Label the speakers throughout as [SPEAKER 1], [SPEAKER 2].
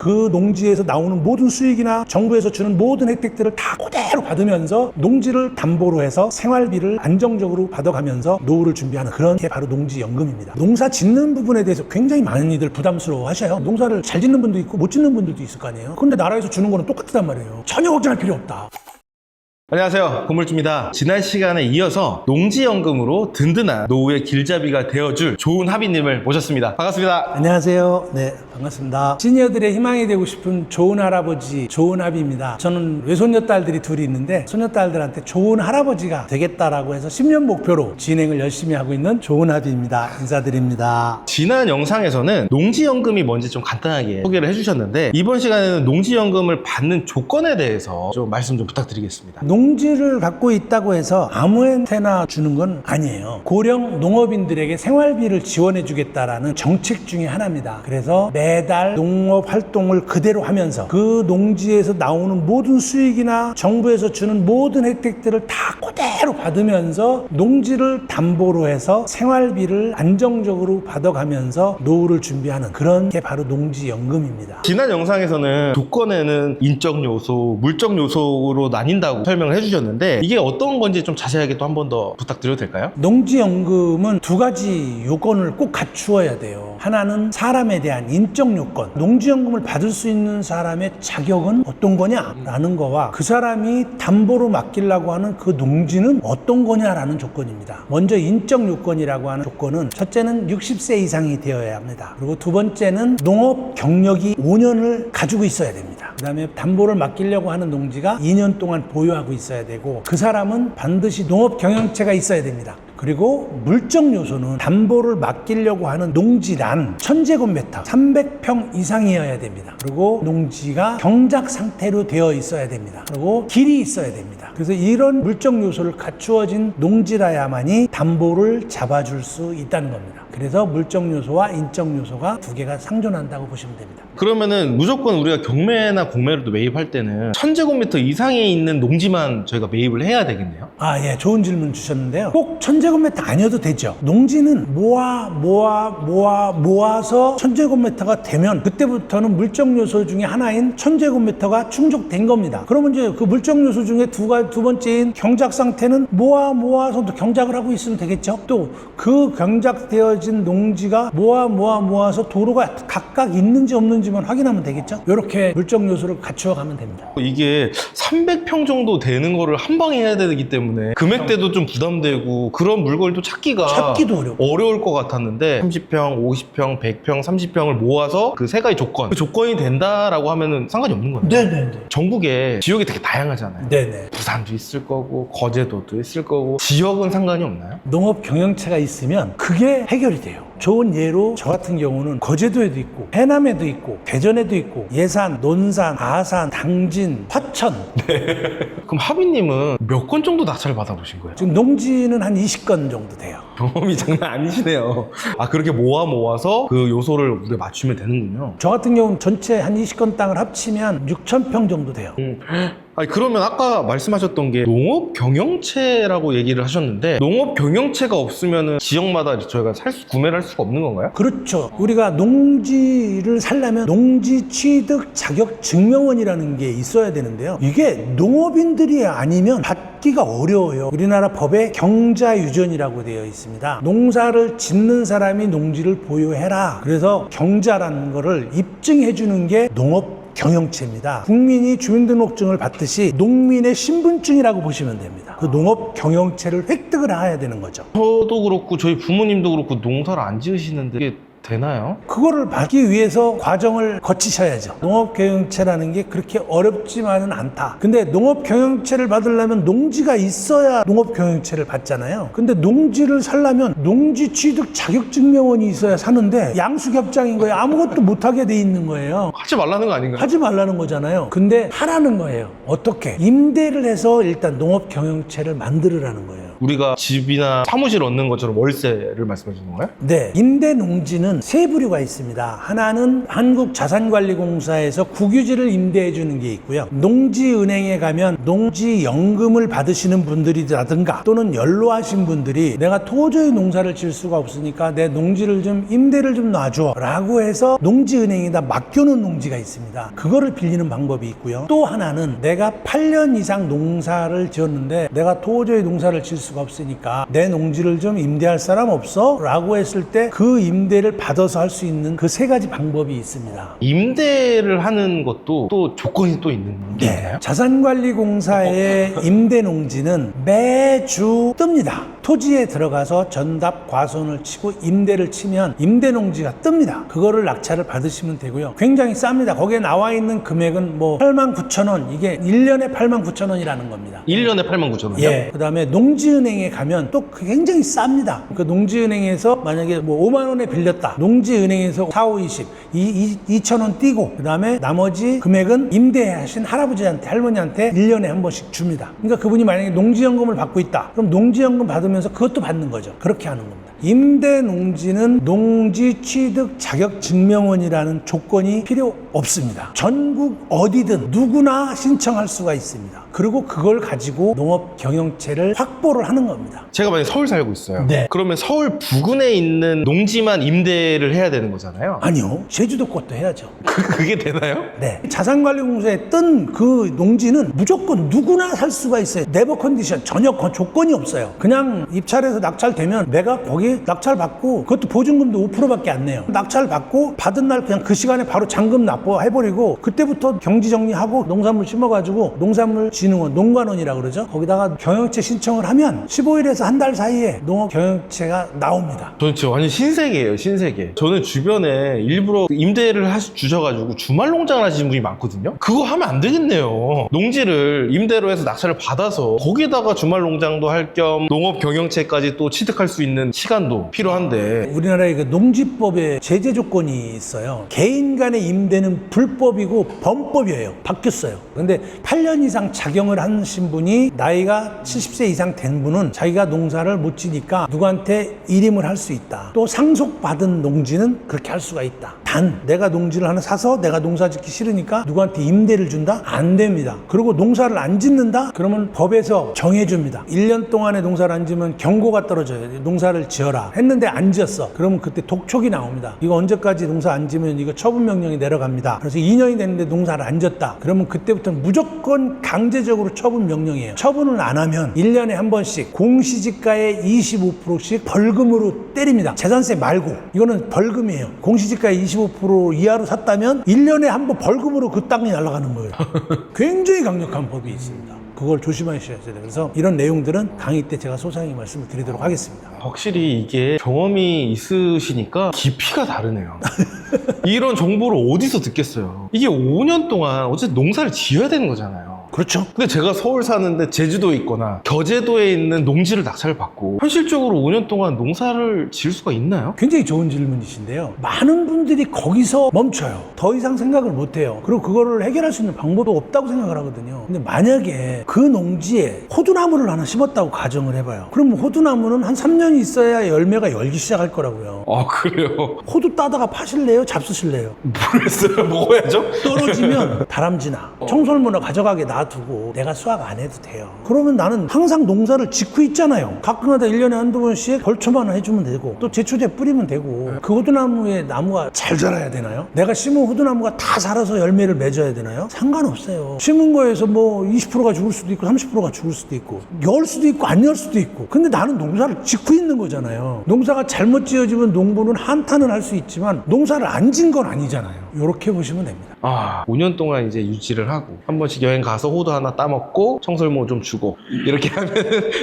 [SPEAKER 1] 그 농지에서 나오는 모든 수익이나 정부에서 주는 모든 혜택들을 다 그대로 받으면서 농지를 담보로 해서 생활비를 안정적으로 받아가면서 노후를 준비하는 그런 게 바로 농지연금입니다. 농사 짓는 부분에 대해서 굉장히 많은 이들 부담스러워 하셔요. 농사를 잘 짓는 분도 있고 못 짓는 분들도 있을 거 아니에요. 근데 나라에서 주는 거는 똑같단 말이에요. 전혀 걱정할 필요 없다.
[SPEAKER 2] 안녕하세요, 건물주입니다. 지난 시간에 이어서 농지연금으로 든든한 노후의 길잡이가 되어줄 좋은 하비님을 모셨습니다. 반갑습니다.
[SPEAKER 1] 안녕하세요. 네, 반갑습니다. 시니어들의 희망이 되고 싶은 좋은 할아버지, 좋은 합입니다. 저는 외손녀 딸들이 둘이 있는데 손녀딸들한테 좋은 할아버지가 되겠다라고 해서 10년 목표로 진행을 열심히 하고 있는 좋은 합입니다. 인사드립니다.
[SPEAKER 2] 지난 영상에서는 농지연금이 뭔지 좀 간단하게 소개를 해주셨는데 이번 시간에는 농지연금을 받는 조건에 대해서 좀 말씀 좀 부탁드리겠습니다.
[SPEAKER 1] 농지를 갖고 있다고 해서 아무한테나 주는 건 아니에요. 고령 농업인들에게 생활비를 지원해 주겠다라는 정책 중에 하나입니다. 그래서 매달 농업 활동을 그대로 하면서 그 농지에서 나오는 모든 수익이나 정부에서 주는 모든 혜택들을 다 그대로 받으면서 농지를 담보로 해서 생활비를 안정적으로 받아가면서 노후를 준비하는 그런 게 바로 농지연금입니다.
[SPEAKER 2] 지난 영상에서는 조건에는 인적 요소, 물적 요소로 나뉜다고 설명을 해주셨는데 이게 어떤 건지 좀 자세하게 또 한 번 더 부탁드려도 될까요?
[SPEAKER 1] 농지연금은 두 가지 요건을 꼭 갖추어야 돼요. 하나는 사람에 대한 인적 요건. 농지연금을 받을 수 있는 사람의 자격은 어떤 거냐라는 거와 그 사람이 담보로 맡기려고 하는 그 농지는 어떤 거냐라는 조건입니다. 먼저 인적 요건이라고 하는 조건은 첫째는 60세 이상이 되어야 합니다. 그리고 두 번째는 농업 경력이 5년을 가지고 있어야 됩니다. 그 다음에 담보를 맡기려고 하는 농지가 2년 동안 보유하고 있어야 되고 그 사람은 반드시 농업 경영체가 있어야 됩니다. 그리고 물적 요소는 담보를 맡기려고 하는 농지란 1000제곱미터 300평 이상이어야 됩니다. 그리고 농지가 경작 상태로 되어 있어야 됩니다. 그리고 길이 있어야 됩니다. 그래서 이런 물적 요소를 갖추어진 농지라야만이 담보를 잡아줄 수 있다는 겁니다. 그래서 물적 요소와 인적 요소가 두 개가 상존한다고 보시면 됩니다.
[SPEAKER 2] 그러면은 무조건 우리가 경매나 공매로도 매입할 때는 1000제곱미터 이상에 있는 농지만 저희가 매입을 해야 되겠네요?
[SPEAKER 1] 아, 예, 좋은 질문 주셨는데요. 꼭 1000제곱미터 아니어도 되죠. 농지는 모아서 1000제곱미터가 되면 그때부터는 물적 요소 중에 하나인 1000제곱미터가 충족된 겁니다. 그러면 이제 그 물적 요소 중에 두 번째인 경작 상태는 모아서 또 경작을 하고 있으면 되겠죠. 또 그 경작되어진 농지가 모아서 도로가 각각 있는지 없는지만 확인하면 되겠죠. 이렇게 물적 요소를 갖추어 가면 됩니다.
[SPEAKER 2] 이게 300평 정도 되는 거를 한 방에 해야 되기 때문에 금액대도 좀 부담되고 그런 물건을 찾기도 어려울 것 같았는데 30평, 50평, 100평, 30평을 모아서 그 세 가지 조건, 그 조건이 된다라고 하면은 상관이 없는 거네요.
[SPEAKER 1] 네네네.
[SPEAKER 2] 전국에 지역이 되게 다양하잖아요.
[SPEAKER 1] 네네.
[SPEAKER 2] 부산도 있을 거고 거제도도 있을 거고 지역은 상관이 없나요?
[SPEAKER 1] 농업 경영체가 있으면 그게 해결이 돼요. 좋은 예로 저 같은 경우는 거제도에도 있고 해남에도 있고 대전에도 있고 예산, 논산, 아산, 당진, 화천.
[SPEAKER 2] 그럼 하비님은 몇 건 정도 낙찰을 받아보신 거예요?
[SPEAKER 1] 지금 농지는 한 20건 정도 돼요.
[SPEAKER 2] 경험이 장난 아니시네요. 아, 그렇게 모아서 그 요소를 우리가 맞추면 되는군요.
[SPEAKER 1] 저 같은 경우는 전체 한 20건 땅을 합치면 6,000평 정도 돼요.
[SPEAKER 2] 아니, 그러면 아까 말씀하셨던 게 농업 경영체라고 얘기를 하셨는데 농업 경영체가 없으면은 지역마다 저희가 구매를 할 수가 없는 건가요?
[SPEAKER 1] 그렇죠. 우리가 농지를 살려면 농지 취득 자격 증명원이라는 게 있어야 되는데요. 이게 농업인들이 아니면 받기가 어려워요. 우리나라 법에 경자유전이라고 되어 있습니다. 농사를 짓는 사람이 농지를 보유해라. 그래서 경자라는 거를 입증해 주는 게 농업 경영체입니다. 국민이 주민등록증을 받듯이 농민의 신분증이라고 보시면 됩니다. 그 농업 경영체를 획득을 해야 되는 거죠.
[SPEAKER 2] 저도 그렇고 저희 부모님도 그렇고 농사를 안 지으시는데 이게 되나요?
[SPEAKER 1] 그거를 받기 위해서 과정을 거치셔야죠. 농업경영체라는 게 그렇게 어렵지만은 않다. 근데 농업경영체를 받으려면 농지가 있어야 농업경영체를 받잖아요. 근데 농지를 살려면 농지 취득 자격증명원이 있어야 사는데 양수겹장인 거예요. 아무것도 못하게 돼 있는 거예요.
[SPEAKER 2] 하지 말라는 거 아닌가요?
[SPEAKER 1] 하지 말라는 거잖아요. 근데 하라는 거예요. 어떻게? 임대를 해서 일단 농업경영체를 만들으라는 거예요.
[SPEAKER 2] 우리가 집이나 사무실 얻는 것처럼 월세를 말씀하시는 건가요?
[SPEAKER 1] 네, 임대 농지는 세 부류가 있습니다. 하나는 한국자산관리공사에서 국유지를 임대해 주는 게 있고요. 농지은행에 가면 농지연금을 받으시는 분들이라든가 또는 연로하신 분들이 내가 도저히 농사를 질 수가 없으니까 내 농지를 좀 임대를 좀 놔줘 라고 해서 농지은행에다 맡겨놓은 농지가 있습니다. 그거를 빌리는 방법이 있고요. 또 하나는 내가 8년 이상 농사를 지었는데 내가 도저히 농사를 질 수가 없으니까 내 농지를 좀 임대할 사람 없어? 라고 했을 때 그 임대를 받아서 할 수 있는 그 세 가지 방법이 있습니다.
[SPEAKER 2] 임대를 하는 것도 또 조건이 또 있는 게 있나요?
[SPEAKER 1] 자산관리공사의 임대 농지는 매주 뜹니다. 토지에 들어가서 전답 과손을 치고 임대를 치면 임대 농지가 뜹니다. 그거를 낙찰을 받으시면 되고요. 굉장히 쌉니다. 거기에 나와 있는 금액은 뭐 89,000원, 이게 1년에 89,000원이라는 겁니다.
[SPEAKER 2] 1년에 89,000원이요?
[SPEAKER 1] 예. 그다음에 농지은행에 가면 또 굉장히 쌉니다. 그 농지은행에서 만약에 뭐 5만 원에 빌렸다. 농지은행에서 4, 5, 20, 2,000원 띄고 그다음에 나머지 금액은 임대하신 할아버지한테 할머니한테 1년에 한 번씩 줍니다. 그러니까 그분이 만약에 농지연금을 받고 있다. 그럼 농지연금 받으면서 그것도 받는 거죠. 그렇게 하는 겁니다. 임대 농지는 농지 취득 자격 증명원이라는 조건이 필요 없습니다. 전국 어디든 누구나 신청할 수가 있습니다. 그리고 그걸 가지고 농업 경영체를 확보를 하는 겁니다.
[SPEAKER 2] 제가 만약에 서울 살고 있어요.
[SPEAKER 1] 네.
[SPEAKER 2] 그러면 서울 부근에 있는 농지만 임대를 해야 되는 거잖아요.
[SPEAKER 1] 아니요. 제주도 것도 해야죠.
[SPEAKER 2] 그게 되나요?
[SPEAKER 1] 네. 자산관리공사에 뜬 그 농지는 무조건 누구나 살 수가 있어요. 네버 컨디션, 전혀 조건이 없어요. 그냥 입찰해서 낙찰되면 내가 거기 낙찰받고 그것도 보증금도 5%밖에 안 내요. 낙찰받고 받은 날 그냥 그 시간에 바로 잔금 납부해버리고 그때부터 경지 정리하고 농산물 심어가지고 농산물진흥원, 농관원이라고 그러죠. 거기다가 경영체 신청을 하면 15일에서 한 달 사이에 농업 경영체가 나옵니다.
[SPEAKER 2] 저는 진짜 완전 신세계예요, 신세계. 저는 주변에 일부러 임대를 주셔가지고 주말 농장을 하시는 분이 많거든요. 그거 하면 안 되겠네요. 농지를 임대로 해서 낙찰을 받아서 거기에다가 주말 농장도 할 겸 농업 경영체까지 또 취득할 수 있는 시간도 필요한데
[SPEAKER 1] 우리나라의 그 농지법에 제재 조건이 있어요. 개인 간의 임대는 불법이고 범법이에요. 바뀌었어요. 근데 8년 이상 작용을 하신 분이 나이가 70세 이상 된 분은 자기가 농사를 못 지니까 누구한테 일임을 할 수 있다. 또 상속받은 농지는 그렇게 할 수가 있다. 단 내가 농지를 하나 사서 내가 농사 짓기 싫으니까 누구한테 임대를 준다? 안 됩니다. 그리고 농사를 안 짓는다? 그러면 법에서 정해줍니다. 1년 동안에 농사를 안 지으면 경고가 떨어져요. 농사를 지어라 했는데 안 지었어. 그러면 그때 독촉이 나옵니다. 이거 언제까지 농사 안 지으면 이거 처분 명령이 내려갑니다. 그래서 2년이 됐는데 농사를 안 지었다. 그러면 그때부터는 무조건 강제적으로 처분 명령이에요. 처분을 안 하면 1년에 한 번씩 공시지가의 25%씩 벌금으로 때립니다. 재산세 말고 이거는 벌금이에요. 공시지가의 25% 이하로 샀다면 1년에 한 번 벌금으로 그 땅이 날아가는 거예요. 굉장히 강력한 법이 있습니다. 그걸 조심하셔야 돼요. 그래서 이런 내용들은 강의 때 제가 소상히 말씀을 드리도록 하겠습니다.
[SPEAKER 2] 확실히 이게 경험이 있으시니까 깊이가 다르네요. 이런 정보를 어디서 듣겠어요? 이게 5년 동안 어쨌든 농사를 지어야 되는 거잖아요.
[SPEAKER 1] 그렇죠.
[SPEAKER 2] 근데 제가 서울 사는데 제주도에 있거나 겨제도에 있는 농지를 낙찰을 받고 현실적으로 5년 동안 농사를 지을 수가 있나요?
[SPEAKER 1] 굉장히 좋은 질문이신데요. 많은 분들이 거기서 멈춰요. 더 이상 생각을 못 해요. 그리고 그거를 해결할 수 있는 방법도 없다고 생각을 하거든요. 근데 만약에 그 농지에 호두나무를 하나 심었다고 가정을 해봐요. 그럼 호두나무는 한 3년이 있어야 열매가 열기 시작할 거라고요.
[SPEAKER 2] 아, 그래요?
[SPEAKER 1] 호두 따다가 파실래요? 잡수실래요?
[SPEAKER 2] 모르겠어요. 먹어야죠?
[SPEAKER 1] 떨어지면 다람쥐나 청설모나 가져가게 놔두고 내가 수확 안 해도 돼요. 그러면 나는 항상 농사를 짓고 있잖아요. 가끔가다 1년에 한두 번씩 벌초만 해주면 되고 또 제초제 뿌리면 되고 그 호두나무의 나무가 잘 자라야 되나요? 내가 심은 호두나무가 다 자라서 열매를 맺어야 되나요? 상관없어요. 심은 거에서 뭐 20%가 죽을 수도 있고 30%가 죽을 수도 있고 열 수도 있고 안 열 수도 있고 근데 나는 농사를 짓고 있는 거잖아요. 농사가 잘못 지어지면 농부는 한탄은 할 수 있지만 농사를 안 진 건 아니잖아요. 이렇게 보시면 됩니다.
[SPEAKER 2] 5년 동안 이제 유지를 하고 한 번씩 여행 가서 호두 하나 따먹고 청설모 좀 주고 이렇게 하면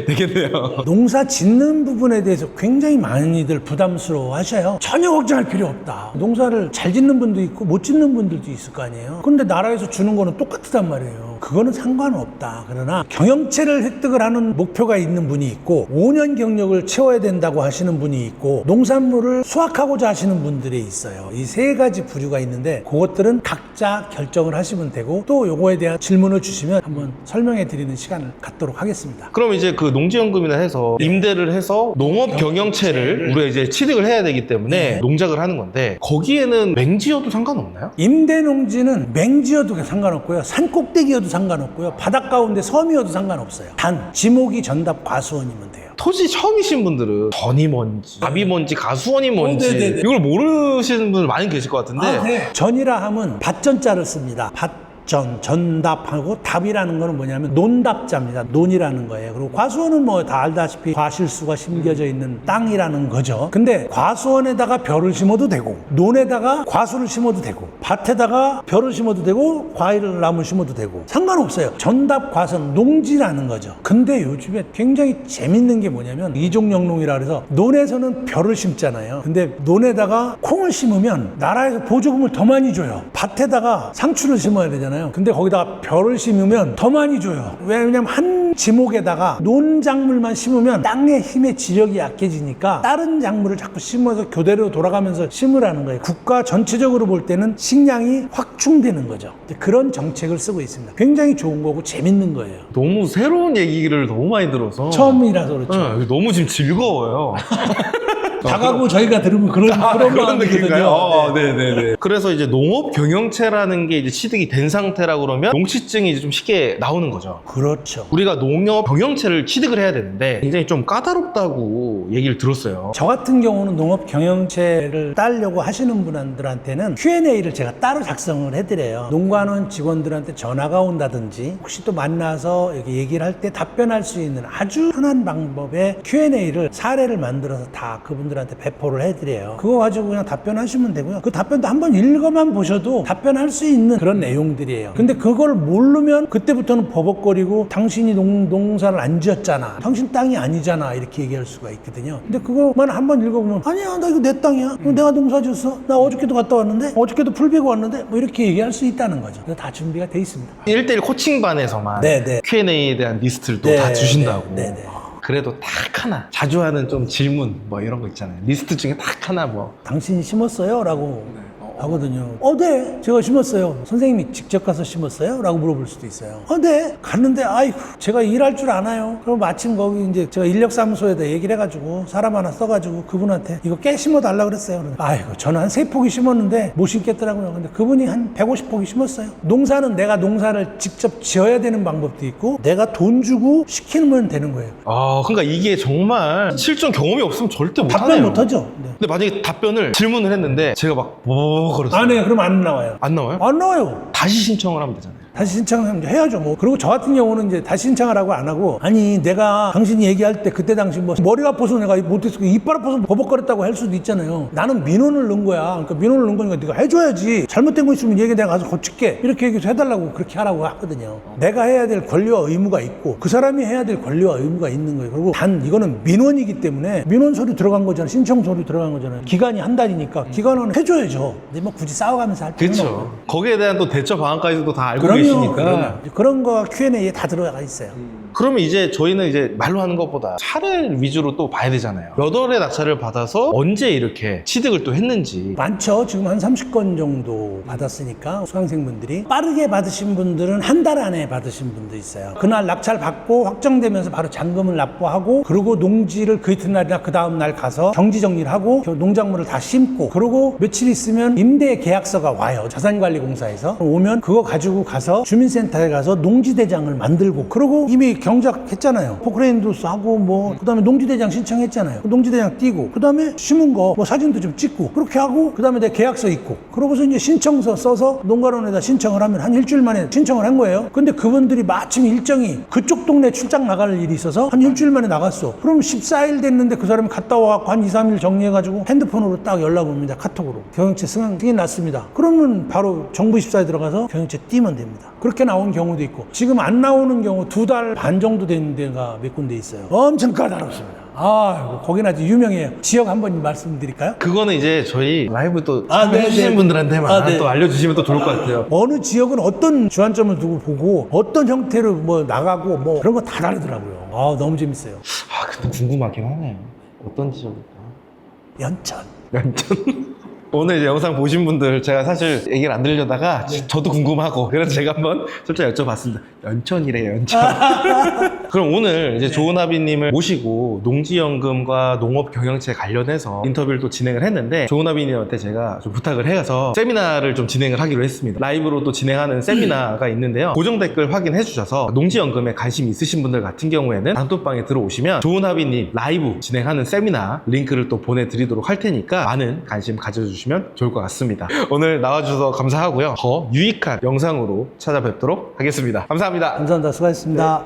[SPEAKER 2] 되겠네요.
[SPEAKER 1] 농사 짓는 부분에 대해서 굉장히 많이들 부담스러워 하셔요. 전혀 걱정할 필요 없다. 농사를 잘 짓는 분도 있고 못 짓는 분들도 있을 거 아니에요. 그런데 나라에서 주는 거는 똑같단 말이에요. 그거는 상관없다. 그러나 경영체를 획득을 하는 목표가 있는 분이 있고 5년 경력을 채워야 된다고 하시는 분이 있고 농산물을 수확하고자 하시는 분들이 있어요. 이 세 가지 부류가 있는 있는데 그것들은 각자 결정을 하시면 되고 또 요거에 대한 질문을 주시면 한번 설명해 드리는 시간을 갖도록 하겠습니다.
[SPEAKER 2] 그럼 이제 그 농지연금이나 해서 임대를 해서 농업 경영체를 우리가 이제 취득을 해야 되기 때문에 농작을 하는 건데 거기에는 맹지여도 상관없나요?
[SPEAKER 1] 임대농지는 맹지여도 상관없고요. 산 꼭대기여도 상관없고요. 바닷 가운데 섬이어도 상관없어요. 단 지목이 전답 과수원이면 돼요.
[SPEAKER 2] 토지 처음이신 분들은 전이 뭔지, 답이 뭔지, 가수원이 뭔지
[SPEAKER 1] 네네네.
[SPEAKER 2] 이걸 모르시는 분들 많이 계실 것 같은데
[SPEAKER 1] 전이라 하면 밭전자를 씁니다. 전답하고 답이라는 거는 뭐냐면 논답자입니다. 논이라는 거예요. 그리고 과수원은 뭐 다 알다시피 과실수가 심겨져 있는 땅이라는 거죠. 근데 과수원에다가 벼를 심어도 되고 논에다가 과수를 심어도 되고 밭에다가 벼를 심어도 되고 과일 나무 심어도 되고 상관없어요. 전답 과수원 농지라는 거죠. 근데 요즘에 굉장히 재밌는 게 뭐냐면 이종영농이라 그래서 논에서는 벼를 심잖아요. 근데 논에다가 콩을 심으면 나라에서 보조금을 더 많이 줘요. 밭에다가 상추를 심어야 되잖아요. 근데 거기다가 벼를 심으면 더 많이 줘요. 왜냐면 한 지목에다가 논작물만 심으면 땅의 힘의 지력이 약해지니까 다른 작물을 자꾸 심어서 교대로 돌아가면서 심으라는 거예요. 국가 전체적으로 볼 때는 식량이 확충되는 거죠. 그런 정책을 쓰고 있습니다. 굉장히 좋은 거고 재밌는 거예요.
[SPEAKER 2] 너무 새로운 얘기를 너무 많이 들어서
[SPEAKER 1] 처음이라서 그렇죠.
[SPEAKER 2] 네, 너무 지금 즐거워요.
[SPEAKER 1] 다가고 저희가 들으면 그런 마음이거든요.
[SPEAKER 2] 네네네. 그래서 이제 농업 경영체라는 게 이제 취득이 된 상태라 그러면 농취증이 이제 좀 쉽게 나오는 거죠.
[SPEAKER 1] 그렇죠.
[SPEAKER 2] 우리가 농업 경영체를 취득을 해야 되는데 굉장히 좀 까다롭다고 얘기를 들었어요.
[SPEAKER 1] 저 같은 경우는 농업 경영체를 따려고 하시는 분들한테는 Q&A를 제가 따로 작성을 해드려요. 농관원 직원들한테 전화가 온다든지 혹시 또 만나서 이렇게 얘기를 할 때 답변할 수 있는 아주 편한 방법의 Q&A를 사례를 만들어서 다 그분들한테 배포를 해드려요. 그거 가지고 그냥 답변하시면 되고요. 그 답변도 한번 읽어만 보셔도 답변할 수 있는 그런 내용들이에요. 근데 그걸 모르면 그때부터는 버벅거리고 당신이 농사를 안 지었잖아, 당신 땅이 아니잖아, 이렇게 얘기할 수가 있거든요. 근데 그거만 한번 읽어보면 아니야, 나 이거 내 땅이야, 내가 농사 지었어, 나 어저께도 갔다 왔는데, 어저께도 풀 베고 왔는데, 뭐 이렇게 얘기할 수 있다는 거죠. 그래서 다 준비가 돼 있습니다.
[SPEAKER 2] 1대1 코칭반에서만
[SPEAKER 1] 네네.
[SPEAKER 2] Q&A에 대한 리스트를 또
[SPEAKER 1] 네,
[SPEAKER 2] 다 주신다고.
[SPEAKER 1] 네네.
[SPEAKER 2] 그래도 딱 하나 자주 하는 좀 질문 뭐 이런 거 있잖아요. 리스트 중에 딱 하나 뭐
[SPEAKER 1] 당신이 심었어요? 라고 하거든요. 네, 제가 심었어요. 선생님이 직접 가서 심었어요? 라고 물어볼 수도 있어요. 네. 갔는데, 아이고, 제가 일할 줄 아나요? 그럼 마침 거기 이제 제가 인력사무소에다 얘기를 해가지고 사람 하나 써가지고 그분한테 이거 깨 심어달라 그랬어요. 그래서 아이고, 저는 한 3포기 심었는데 못 심겠더라고요. 근데 그분이 한 150포기 심었어요. 농사는 내가 농사를 직접 지어야 되는 방법도 있고 내가 돈 주고 시키면 되는 거예요.
[SPEAKER 2] 그러니까 이게 정말 실전 경험이 없으면 절대 못하네요.
[SPEAKER 1] 답변 못하죠. 네.
[SPEAKER 2] 근데 만약에 답변을 질문을 했는데 제가 막 그랬어요.
[SPEAKER 1] 안 해요. 그럼 안 나와요.
[SPEAKER 2] 안 나와요?
[SPEAKER 1] 안 나와요.
[SPEAKER 2] 다시 신청을 하면 되잖아요.
[SPEAKER 1] 다시 신청하면 해야죠, 뭐. 그리고 저 같은 경우는 이제 다시 신청하라고 안 하고, 아니, 내가 당신이 얘기할 때 그때 당시 뭐 머리가 아파서 내가 못했어, 이빨 아파서 버벅거렸다고 할 수도 있잖아요. 나는 민원을 넣은 거야. 그러니까 민원을 넣은 거니까 네가 해줘야지. 잘못된 거 있으면 얘기 내가 가서 고칠게. 이렇게 얘기해서 해달라고 그렇게 하라고 하거든요. 내가 해야 될 권리와 의무가 있고, 그 사람이 해야 될 권리와 의무가 있는 거예요. 그리고 단 이거는 민원이기 때문에 민원 서류 들어간 거잖아요. 신청 서류 들어간 거잖아요. 기간이 한 달이니까 기간은 해줘야죠. 근데 뭐 굳이 싸워가면서 할 필요는 없고.
[SPEAKER 2] 그렇죠. 거기에 대한 또 대처 방안까지도 다 알고
[SPEAKER 1] 그럼요,
[SPEAKER 2] 계시니까.
[SPEAKER 1] 그럼요. 그런 거 Q&A에 다 들어가 있어요.
[SPEAKER 2] 그러면 이제 저희는 이제 말로 하는 것보다 사례 위주로 또 봐야 되잖아요. 몇 월에 낙찰을 받아서 언제 이렇게 취득을 또 했는지.
[SPEAKER 1] 많죠. 지금 한 30건 정도 받았으니까 수강생분들이 빠르게 받으신 분들은 한 달 안에 받으신 분도 있어요. 그날 낙찰 받고 확정되면서 바로 잔금을 납부하고 그리고 농지를 그 이튿날이나 그 다음날 가서 경지 정리를 하고 농작물을 다 심고 그리고 며칠 있으면 임대 계약서가 와요. 자산관리공사에서 오면 그거 가지고 가서 주민센터에 가서 농지대장을 만들고 그리고 이미 경작했잖아요. 포크레인도 하고 뭐 그다음에 농지대장 신청했잖아요. 농지대장 띄고 그다음에 심은 거 뭐 사진도 좀 찍고 그렇게 하고 그다음에 내 계약서 있고 그러고서 이제 신청서 써서 농가론에다 신청을 하면 한 일주일 만에 신청을 한 거예요. 근데 그분들이 마침 일정이 그쪽 동네 출장 나갈 일이 있어서 한 일주일 만에 나갔어. 그럼 14일 됐는데 그 사람이 갔다 와갖고 한 2, 3일 정리해가지고 핸드폰으로 딱 연락 옵니다. 카톡으로. 경영체 승인 났습니다. 그러면 바로 정부24에 들어가서 경영체 띄면 됩니다. 그렇게 나온 경우도 있고 지금 안 나오는 경우 2달 반 정도 된 데가 몇 군데 있어요. 엄청 까다롭습니다. 거기는 아주 유명해요. 지역 한번 말씀드릴까요?
[SPEAKER 2] 그거는 이제 저희 라이브 또
[SPEAKER 1] 네,
[SPEAKER 2] 해주시는
[SPEAKER 1] 네.
[SPEAKER 2] 분들한테만
[SPEAKER 1] 네.
[SPEAKER 2] 또 알려주시면 또 좋을 것 같아요.
[SPEAKER 1] 어느 지역은 어떤 주안점을 두고 보고 어떤 형태로 뭐 나가고 뭐 그런 거 다 다르더라고요. 너무 재밌어요.
[SPEAKER 2] 근데 궁금하긴 하네요. 어떤 지역일까?
[SPEAKER 1] 연천.
[SPEAKER 2] 연천. 오늘 이제 영상 보신 분들 제가 사실 얘기를 안 드리려다가 저도 궁금하고 그래서 제가 한번 솔직히 여쭤봤습니다. 연천이래요, 연천. 그럼 오늘 이제 조은하비님을 모시고 농지연금과 농업 경영체 관련해서 인터뷰를 또 진행을 했는데 조은하비님한테 제가 좀 부탁을 해서 세미나를 좀 진행을 하기로 했습니다. 라이브로 또 진행하는 세미나가 있는데요. 고정 댓글 확인해 주셔서 농지연금에 관심 있으신 분들 같은 경우에는 단톡방에 들어오시면 조은하비님 라이브 진행하는 세미나 링크를 또 보내드리도록 할 테니까 많은 관심 가져주시면 좋을 것 같습니다. 오늘 나와주셔서 감사하고요. 더 유익한 영상으로 찾아뵙도록 하겠습니다. 감사합니다.
[SPEAKER 1] 감사합니다. 수고하셨습니다.